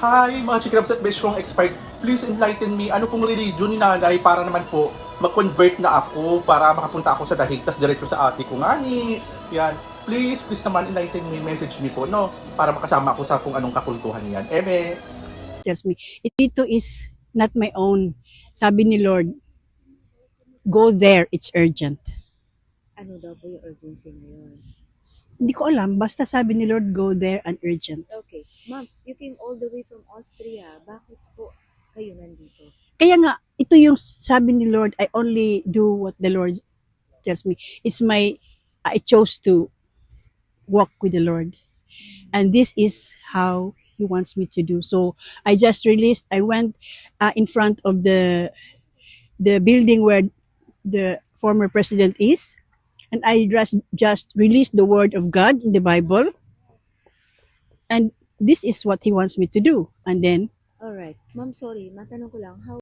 Hi, mga chikrabs at besh kong expired. Please enlighten me. Ano pong religion ni nanay para naman po mag-convert na ako para makapunta ako sa dahig tas diretso sa ate ko nga ni. Yan. Please naman enlighten me. Message me po, no? Para makasama ako sa kung anong kakultuhan yan. Eme. Tells me, ito is not my own. Sabi ni Lord, go there, it's urgent. Ano daw po yung urgency ngayon? Hindi ko alam, basta sabi ni Lord, go there and urgent. Okay. Ma'am, you came all the way from Austria. Bakit po kayo nandito? Kaya nga, ito yung sabi ni Lord, I only do what the Lord tells me. I chose to walk with the Lord. And this is how He wants me to do. So, I went in front of the building where the former president is, and I just released the word of God in the Bible. And this is what He wants me to do. And then, Alright. Ma'am, sorry. Matanong ko lang, how